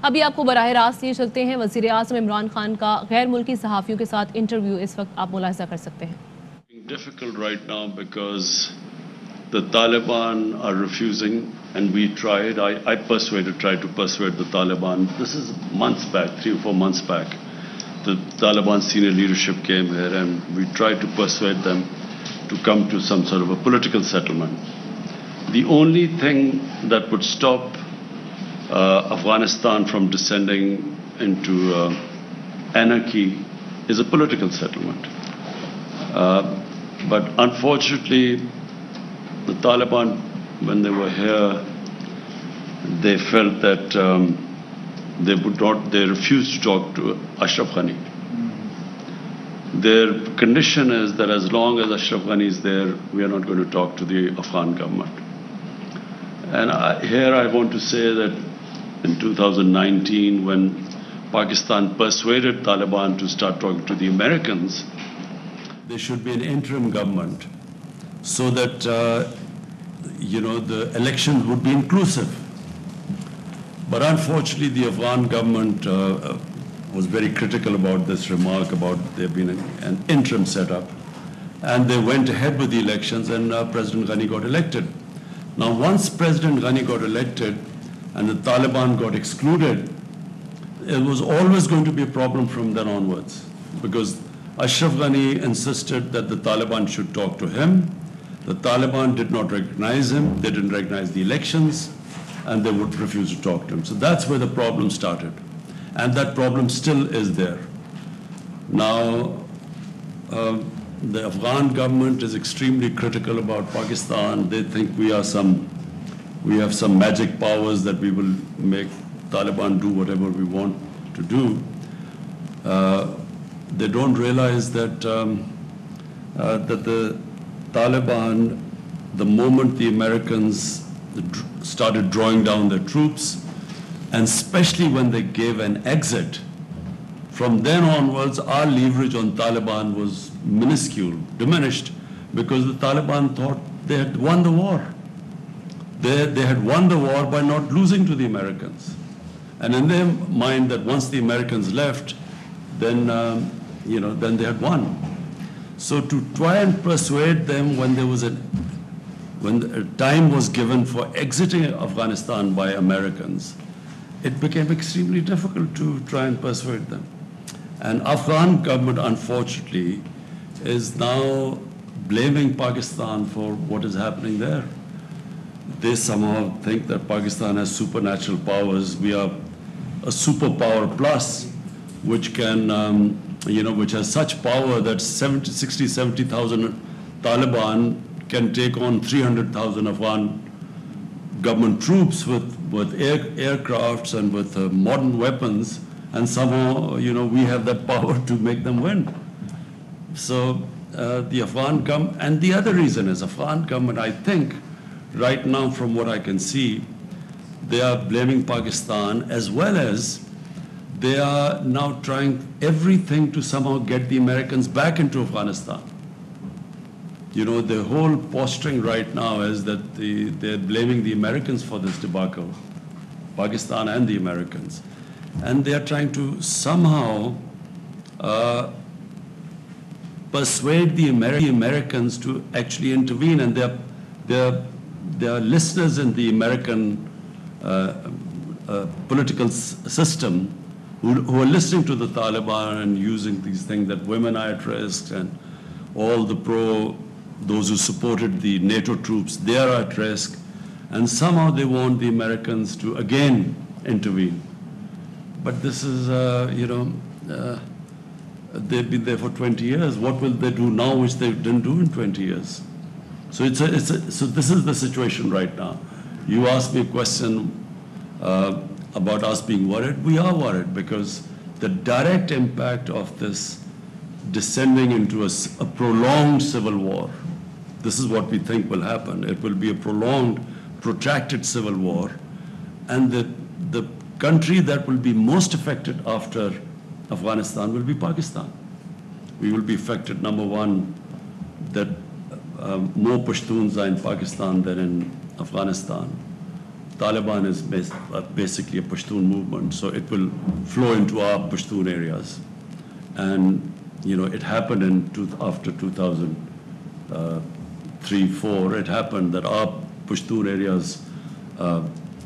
अभी आपको बराह रास्त ये चलते हैं वज़ीर आज़म इमरान खान का गैर मुल्की सहाफ़ियों के साथ इंटरव्यू इस वक्त आप मुलाहिज़ा कर सकते हैं. Difficult right now because the Taliban are refusing, and we tried. I tried to persuade the Taliban. This is months back, 3 or 4 months back. The Taliban senior leadership came here, and we tried to persuade them to come to some sort of a political settlement. The only thing that would stop Afghanistan from descending into anarchy is a political settlement. But unfortunately, the Taliban, when they were here, they felt that they refused to talk to Ashraf Ghani. Their condition is that as long as Ashraf Ghani is there, we are not going to talk to the Afghan government. And here I want to say that in 2019, when Pakistan persuaded Taliban to start talking to the Americans, there should be an interim government so that, the elections would be inclusive. But unfortunately, the Afghan government was very critical about this remark about there being an interim setup. And they went ahead with the elections, and President Ghani got elected. Now, once President Ghani got elected and the Taliban got excluded, it was always going to be a problem from then onwards, because Ashraf Ghani insisted that the Taliban should talk to him. The Taliban did not recognize him. They didn't recognize the elections, and they would refuse to talk to him. So that's where the problem started. And that problem still is there. Now, the Afghan government is extremely critical about Pakistan. They think we have some magic powers that we will make Taliban do whatever we want to do. They don't realize that that the Taliban, the moment the Americans started drawing down their troops, and especially when they gave an exit, from then onwards, our leverage on Taliban was minuscule, diminished, because the Taliban thought they had won the war. They had won the war by not losing to the Americans. And in their mind that once the Americans left, then then they had won. So to try and persuade them when a time was given for exiting Afghanistan by Americans, it became extremely difficult to try and persuade them. And Afghan government, unfortunately, is now blaming Pakistan for what is happening there. They somehow think that Pakistan has supernatural powers. We are a superpower plus, which can, which has such power that 60, 70,000 Taliban can take on 300,000 Afghan government troops with aircrafts and with modern weapons, and somehow, we have that power to make them win. So the Afghan government, and the other reason is Afghan government, I think, right now, from what I can see, they are blaming Pakistan, as well as they are now trying everything to somehow get the Americans back into Afghanistan. The whole posturing right now is that they're blaming the Americans for this debacle, Pakistan and the Americans. And they are trying to somehow persuade the Americans to actually intervene. And there are listeners in the American political system who are listening to the Taliban and using these things that women are at risk, and all those who supported the NATO troops, they are at risk. And somehow they want the Americans to again intervene. But this is, they've been there for 20 years. What will they do now which they didn't do in 20 years? So so this is the situation right now. You asked me a question about us being worried. We are worried because the direct impact of this descending into a prolonged civil war, this is what we think will happen. It will be a prolonged, protracted civil war. And the country that will be most affected after Afghanistan will be Pakistan. We will be affected, number one, that more Pashtuns are in Pakistan than in Afghanistan. Taliban is basically a Pashtun movement, so it will flow into our Pashtun areas. And, it happened after 2003-4, it happened that our Pashtun areas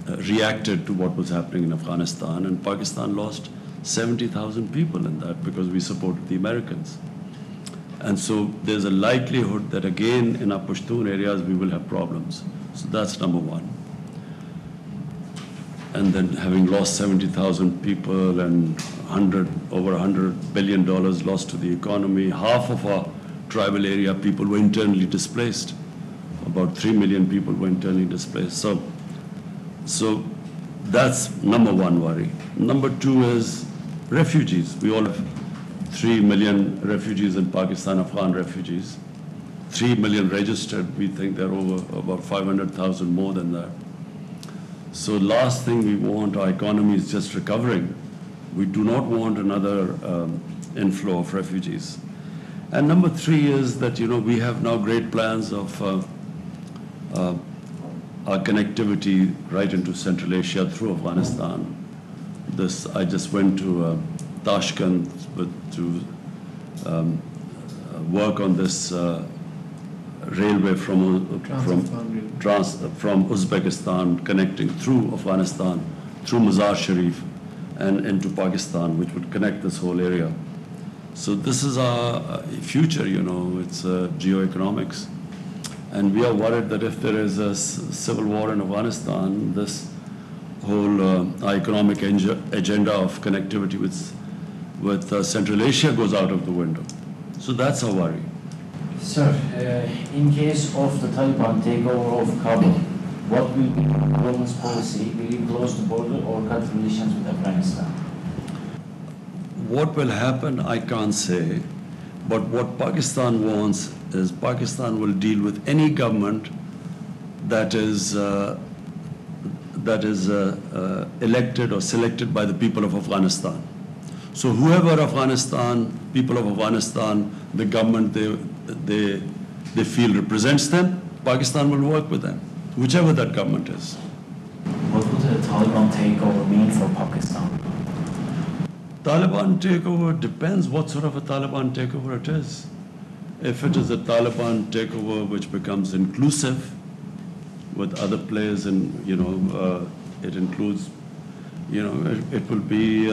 reacted to what was happening in Afghanistan, and Pakistan lost 70,000 people in that because we supported the Americans. And so there's a likelihood that again in our Pashtun areas we will have problems. So that's number one. And then having lost 70,000 people and over $100 billion lost to the economy, half of our tribal area people were internally displaced. About 3 million people were internally displaced. So that's number one worry. Number two is refugees. We all have 3 million refugees in Pakistan, Afghan refugees. 3 million registered. We think there are over about 500,000 more than that. So last thing we want, our economy is just recovering. We do not want another inflow of refugees. And number three is that, we have now great plans of our connectivity right into Central Asia through Afghanistan. I just went to Tashkent to work on this railway from Uzbekistan connecting through Afghanistan, through Mazar Sharif and into Pakistan, which would connect this whole area. So this is our future, it's geoeconomics. And we are worried that if there is a civil war in Afghanistan, this whole economic agenda of connectivity with Central Asia goes out of the window. So that's our worry. Sir, in case of the Taliban takeover of Kabul, what will be the government's policy? Will you close the border or cut relations with Afghanistan? What will happen, I can't say. But what Pakistan wants is Pakistan will deal with any government that is elected or selected by the people of Afghanistan. So whoever people of Afghanistan, the government they feel represents them, Pakistan will work with them, whichever that government is. What would the Taliban takeover mean for Pakistan? Taliban takeover depends what sort of a Taliban takeover it is. If it is a Taliban takeover which becomes inclusive with other players and, it includes, it will be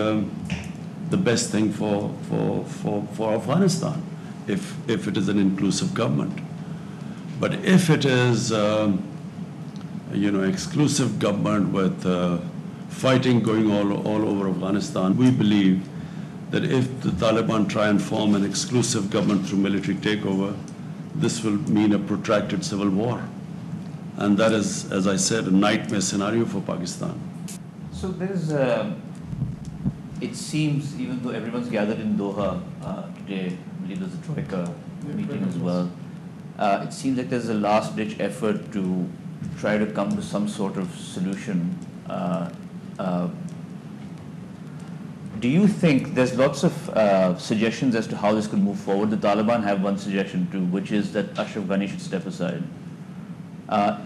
the best thing for Afghanistan if it is an inclusive government. But if it is, exclusive government with fighting going all over Afghanistan, we believe that if the Taliban try and form an exclusive government through military takeover, this will mean a protracted civil war. And that is, as I said, a nightmare scenario for Pakistan. So there's, it seems, even though everyone's gathered in Doha today, I believe there's a Troika meeting as well, it seems like there's a last-ditch effort to try to come to some sort of solution. Do you think there's lots of suggestions as to how this could move forward? The Taliban have one suggestion too, which is that Ashraf Ghani should step aside.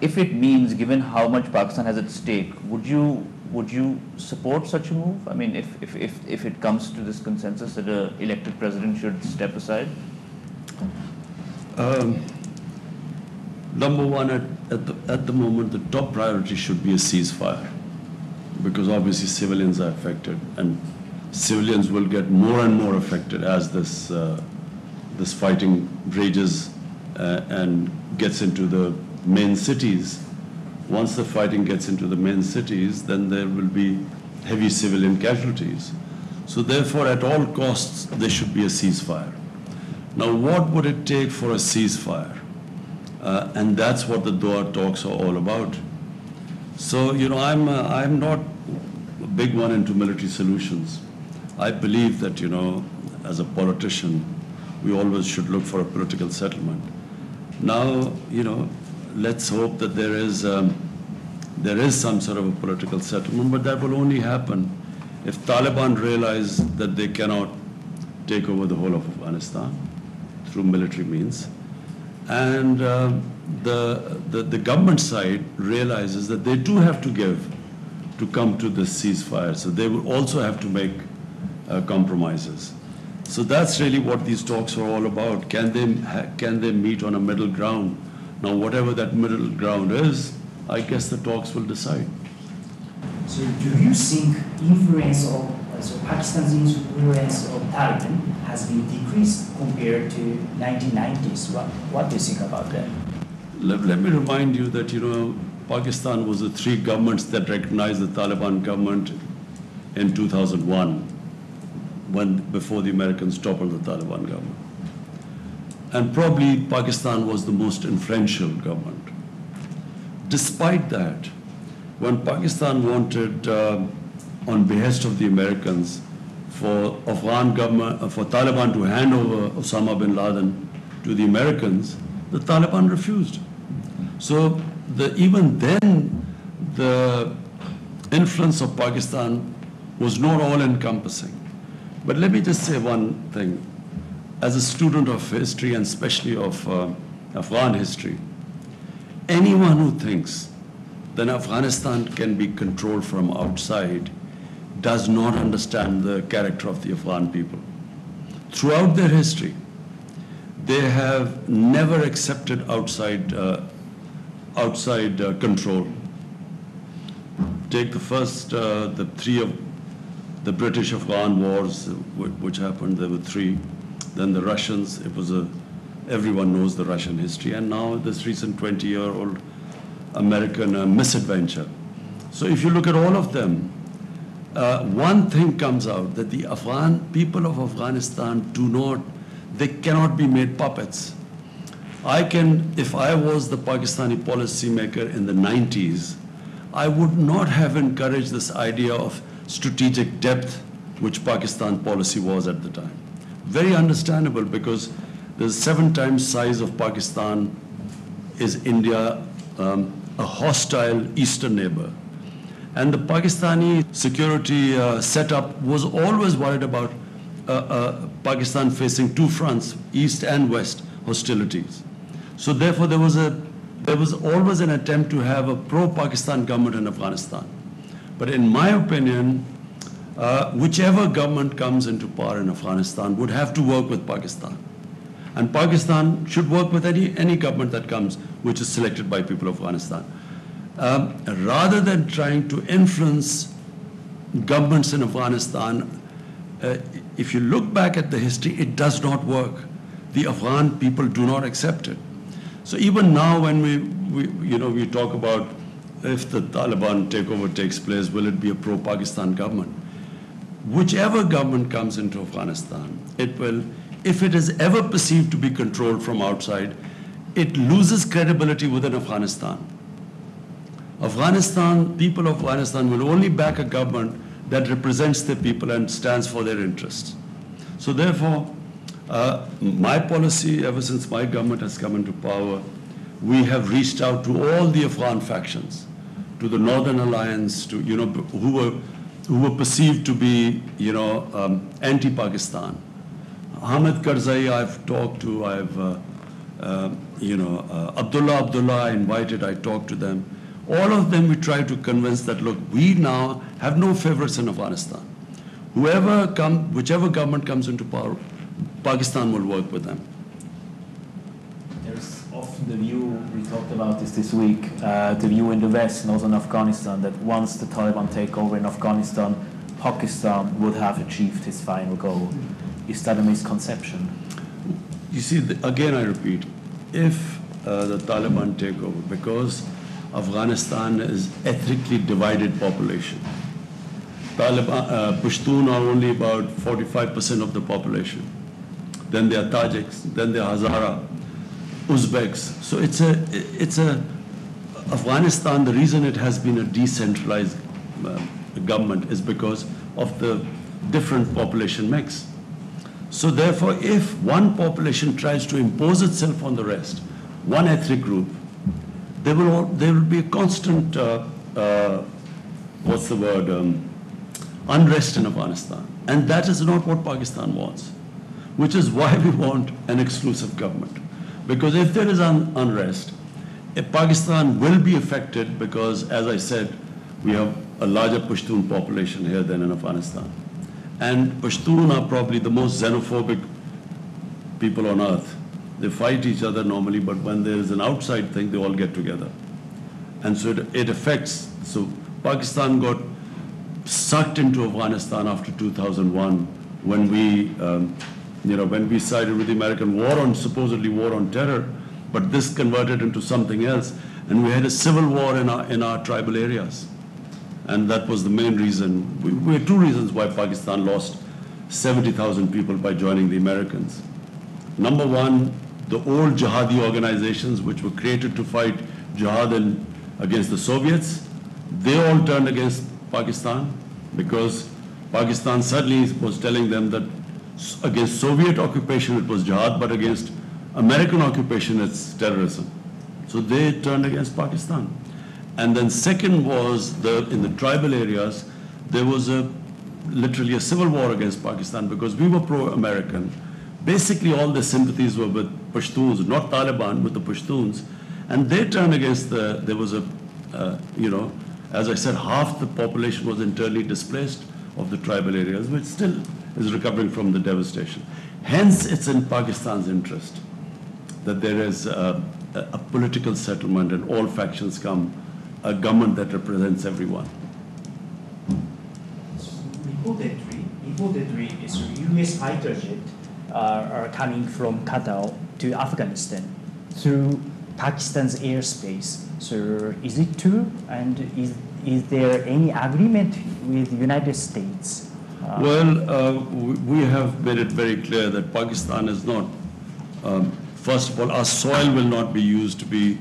If it means, given how much Pakistan has at stake, would you support such a move? I mean, if it comes to this consensus that an elected president should step aside? Number one, at the moment, the top priority should be a ceasefire, because obviously civilians are affected, and civilians will get more and more affected as this fighting rages and gets into the main cities. Once the fighting gets into the main cities, then there will be heavy civilian casualties. So therefore, at all costs, there should be a ceasefire. Now, what would it take for a ceasefire? And that's what the Doha talks are all about. So, I'm not a big one into military solutions. I believe that, as a politician, we always should look for a political settlement. Now, let's hope that there is some sort of a political settlement, but that will only happen if Taliban realize that they cannot take over the whole of Afghanistan through military means. And the government side realizes that they do have to give to come to this ceasefire. So they will also have to make compromises. So that's really what these talks are all about. Can they meet on a middle ground? Now, whatever that middle ground is, I guess the talks will decide. So do you think Pakistan's influence of Taliban has been decreased compared to 1990s? What do you think about that? Let me remind you that, Pakistan was the three governments that recognized the Taliban government in 2001, before the Americans toppled the Taliban government. And probably Pakistan was the most influential government. Despite that, when Pakistan wanted, on behest of the Americans, for Afghan government, for Taliban to hand over Osama bin Laden to the Americans, the Taliban refused. So even then, the influence of Pakistan was not all-encompassing. But let me just say one thing. As a student of history, and especially of Afghan history, anyone who thinks that Afghanistan can be controlled from outside does not understand the character of the Afghan people. Throughout their history, they have never accepted outside control. Take the first, the three of the British-Afghan wars, which happened. There were three. Then the Russians. It was everyone knows the Russian history. And now this recent 20-year-old American misadventure. So if you look at all of them, one thing comes out, that the Afghan people of Afghanistan they cannot be made puppets. If I was the Pakistani policymaker in the 90s, I would not have encouraged this idea of strategic depth, which Pakistan policy was at the time. Very understandable, because the 7 times size of Pakistan is India, a hostile eastern neighbor. And the Pakistani security setup was always worried about Pakistan facing two fronts, east and west hostilities. So therefore, there was always an attempt to have a pro-Pakistan government in Afghanistan. But in my opinion, whichever government comes into power in Afghanistan would have to work with Pakistan. And Pakistan should work with any government that comes, which is selected by people of Afghanistan. Rather than trying to influence governments in Afghanistan, if you look back at the history, it does not work. The Afghan people do not accept it. So even now, when we talk about if the Taliban takeover takes place, will it be a pro-Pakistan government? Whichever government comes into Afghanistan, it will, if it is ever perceived to be controlled from outside, it loses credibility within Afghanistan. People of Afghanistan will only back a government that represents their people and stands for their interests. So therefore, my policy, ever since my government has come into power, we have reached out to all the Afghan factions, to the Northern Alliance, to who were perceived to be anti-Pakistan. Hamid Karzai I've talked to. Abdullah I invited. I talked to them. All of them we try to convince that, look, we now have no favorites in Afghanistan. Whichever government comes into power, Pakistan will work with them. There's often the view, we talked about this week, the view in the West and also in Afghanistan, that once the Taliban take over in Afghanistan, Pakistan would have achieved its final goal. Is that a misconception? You see, again I repeat, if the Taliban take over, because Afghanistan is ethnically divided population. Pashtun are only about 45% of the population. Then there are Tajiks, then there are Hazara, Uzbeks. So Afghanistan, the reason it has been a decentralized government is because of the different population mix. So therefore, if one population tries to impose itself on the rest, one ethnic group, there will be a constant, unrest in Afghanistan. And that is not what Pakistan wants, which is why we want an exclusive government. Because if there is unrest, Pakistan will be affected because, as I said, we have a larger Pashtun population here than in Afghanistan. And Pashtun are probably the most xenophobic people on earth. They fight each other normally, but when there is an outside thing, they all get together. And so it affects. So Pakistan got sucked into Afghanistan after 2001 when we sided with the American war on, supposedly war on terror, but this converted into something else. And we had a civil war in our tribal areas. And that was the main reason. We had two reasons why Pakistan lost 70,000 people by joining the Americans. Number one, the old jihadi organizations which were created to fight jihad against the Soviets, they all turned against Pakistan because Pakistan suddenly was telling them that against Soviet occupation it was jihad, but against American occupation it's terrorism. So they turned against Pakistan. And then second was in the tribal areas, there was literally a civil war against Pakistan because we were pro-American. Basically all the sympathies were with Pashtuns, not Taliban, with the Pashtuns. And they turned against there was as I said, half the population was internally displaced of the tribal areas, which still is recovering from the devastation. Hence, it's in Pakistan's interest that there is a political settlement and all factions come, a government that represents everyone. Reportedly, U.S. fighter jets are coming from Qatar to Afghanistan through Pakistan's airspace. So is it true? And is there any agreement with the United States? We have made it very clear that Pakistan is not, first of all, our soil will not be used to be,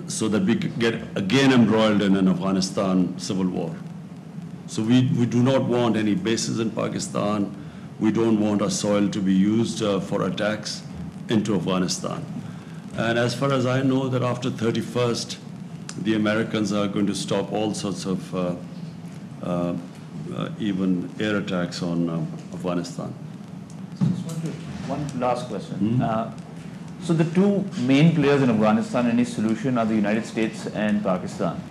so that we could get again embroiled in an Afghanistan civil war. So we do not want any bases in Pakistan. We don't want our soil to be used for attacks into Afghanistan. And as far as I know, that after 31st, the Americans are going to stop all sorts of even air attacks on Afghanistan. One last question. So the two main players in Afghanistan, any solution, are the United States and Pakistan.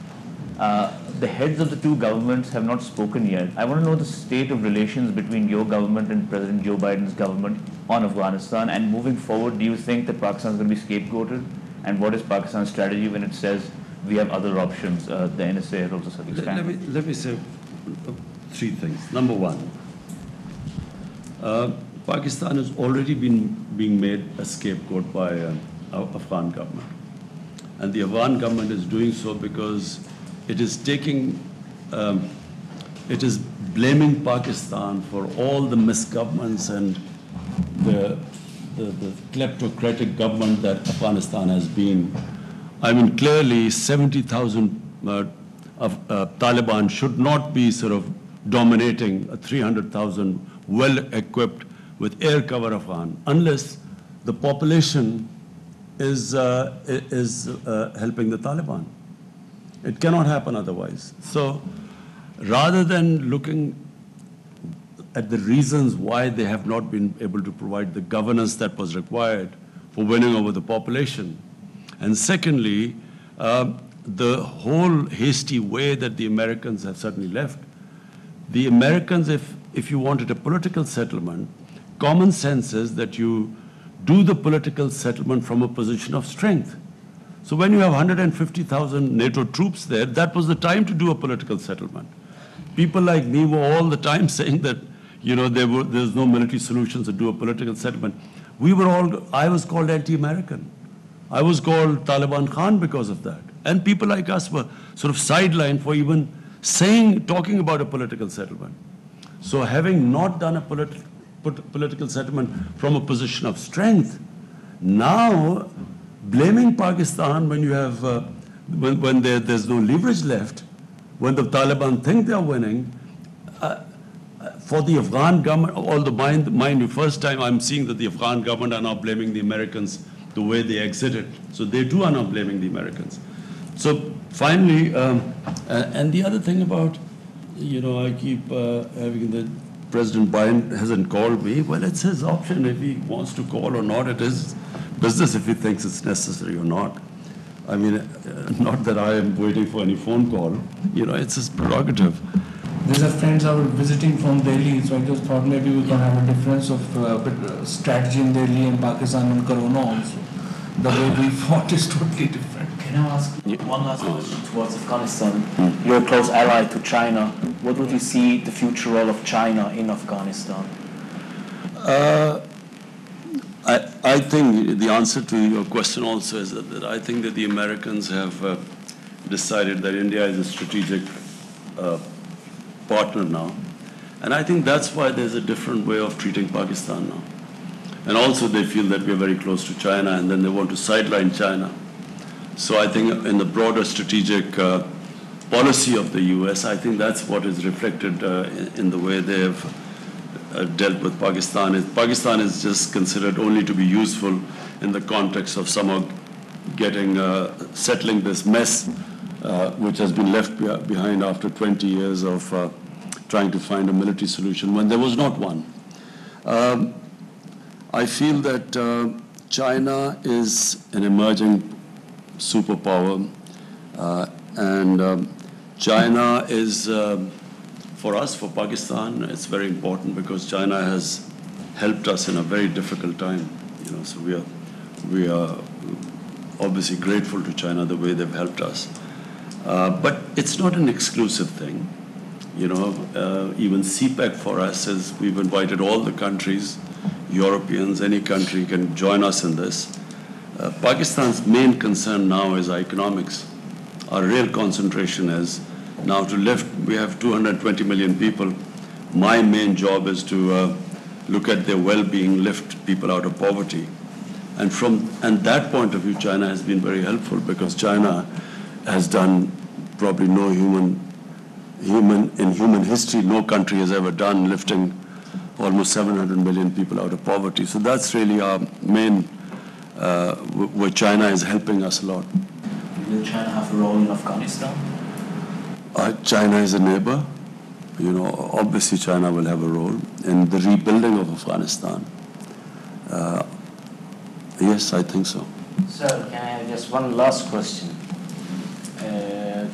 The heads of the two governments have not spoken yet. I want to know the state of relations between your government and President Joe Biden's government on Afghanistan, and moving forward, do you think that Pakistan is going to be scapegoated? And what is Pakistan's strategy when it says we have other options? The NSA has also said expand. Let me say three things. Number one, Pakistan has already been being made a scapegoat by Afghan government. And the Afghan government is doing so because it is blaming Pakistan for all the misgovernments and the kleptocratic government that Afghanistan has been. I mean, clearly 70,000 Taliban should not be sort of dominating a 300,000 well-equipped with air cover Afghan unless the population is helping the Taliban. It cannot happen otherwise. So rather than looking at the reasons why they have not been able to provide the governance that was required for winning over the population, and secondly, the whole hasty way that the Americans have certainly left. The Americans, if you wanted a political settlement, common sense is that you do the political settlement from a position of strength. So when you have 150,000 NATO troops there, that was the time to do a political settlement. People like me were all the time saying that, there's no military solutions to do a political settlement. I was called anti-American. I was called Taliban Khan because of that. And people like us were sort of sidelined for even talking about a political settlement. So having not done a political settlement from a position of strength, now blaming Pakistan when you have, when there's no leverage left, when the Taliban think they're winning, for the Afghan government, mind you, first time I'm seeing that the Afghan government are now blaming the Americans the way they exited. So they too are now blaming the Americans. So finally, and the other thing about, I keep having the President Biden hasn't called me. Well, it's his option if he wants to call or not. It is business if he thinks it's necessary or not. I mean, not that I am waiting for any phone call. You know, it's his prerogative. These are friends I was visiting from Delhi, so I just thought maybe we can have a difference of strategy in Delhi and Pakistan on Corona also. The way we fought is totally different. Can I ask one last question towards Afghanistan? You're a close ally to China. What would you see the future role of China in Afghanistan? I think the answer to your question also is that I think that the Americans have decided that India is a strategic partner now. And I think that's why there's a different way of treating Pakistan now. And also they feel that we're very close to China, and then they want to sideline China. So I think in the broader strategic policy of the US, I think that's what is reflected in the way they have dealt with Pakistan. Pakistan is just considered only to be useful in the context of somehow settling this mess which has been left behind after 20 years of trying to find a military solution when there was not one. I feel that China is an emerging superpower, and China is, for us, for Pakistan, it's very important because China has helped us in a very difficult time. You know, so we are obviously grateful to China the way they've helped us. But it's not an exclusive thing. You know, even CPEC for us is we've invited all the countries, Europeans, any country can join us in this. Pakistan's main concern now is economics. Our real concentration is now to lift, we have 220 million people. My main job is to look at their well-being, lift people out of poverty. And that point of view, China has been very helpful because China has done probably no in human history, no country has ever done lifting almost 700 million people out of poverty. So that's really our main, where China is helping us a lot. Will China have a role in Afghanistan? China is a neighbor. You know, obviously China will have a role in the rebuilding of Afghanistan. Yes, I think so. Sir, can I have just one last question?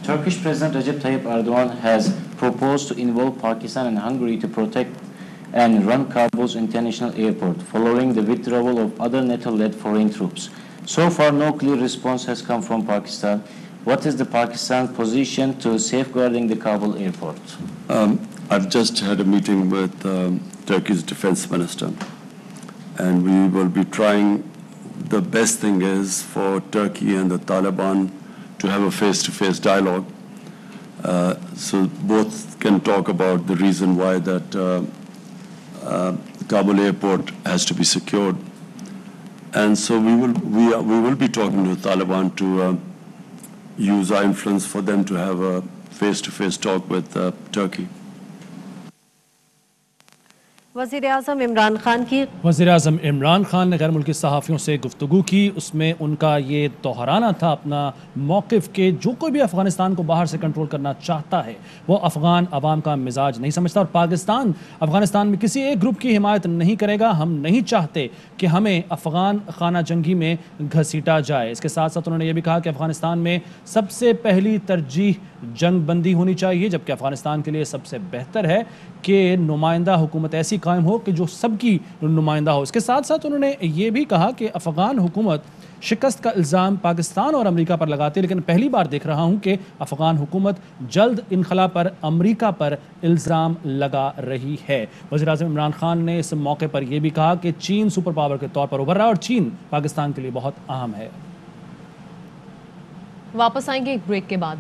Turkish President Recep Tayyip Erdogan has proposed to involve Pakistan and Hungary to protect and run Kabul's international airport following the withdrawal of other NATO-led foreign troops. So far, no clear response has come from Pakistan. What is the Pakistan position to safeguarding the Kabul airport? I've just had a meeting with Turkey's defense minister, and we will be trying. The best thing is for Turkey and the Taliban to have a face-to-face dialogue, so both can talk about the reason why that Kabul airport has to be secured. And so we will be talking to the Taliban to use our influence for them to have a face-to-face talk with Turkey. वज़ीर-ए-आज़म इमरान खान की वज़ीर-ए-आज़म इमरान खान ने गैर मुल्की सहाफ़ियों से गुफ्तगू की। उसमें उनका ये दोहराना था अपना मौक़िफ़ के जो कोई भी अफ़गानिस्तान को बाहर से कंट्रोल करना चाहता है वो अफ़गान अवाम का मिजाज नहीं समझता, और पाकिस्तान अफ़गानिस्तान में किसी एक ग्रुप की हिमायत नहीं करेगा। हम नहीं चाहते कि हमें अफ़गान खाना जंगी में घसीटा जाए। इसके साथ साथ उन्होंने ये भी कहा कि अफ़गानिस्तान में सबसे पहली तरजीह जंग बंदी होनी चाहिए, जबकि अफ़गानिस्तान के लिए सबसे बेहतर है कि नुमाइंदा हुकूमत ऐसी कायम हो कि जो सबकी नुमाइंदा हो। इसके साथ साथ उन्होंने ये भी कहा कि अफ़गान हुकूमत शिकस्त का इल्ज़ाम पाकिस्तान और अमेरिका पर लगाती है, लेकिन पहली बार देख रहा हूँ कि अफ़गान हुकूमत जल्द इनखला पर अमेरिका पर इल्ज़ाम लगा रही है। वज़ीर-ए-आज़म इमरान खान ने इस मौके पर यह भी कहा कि चीन सुपर पावर के तौर पर उभर रहा है और चीन पाकिस्तान के लिए बहुत अहम है। वापस आएंगे एक ब्रेक के बाद।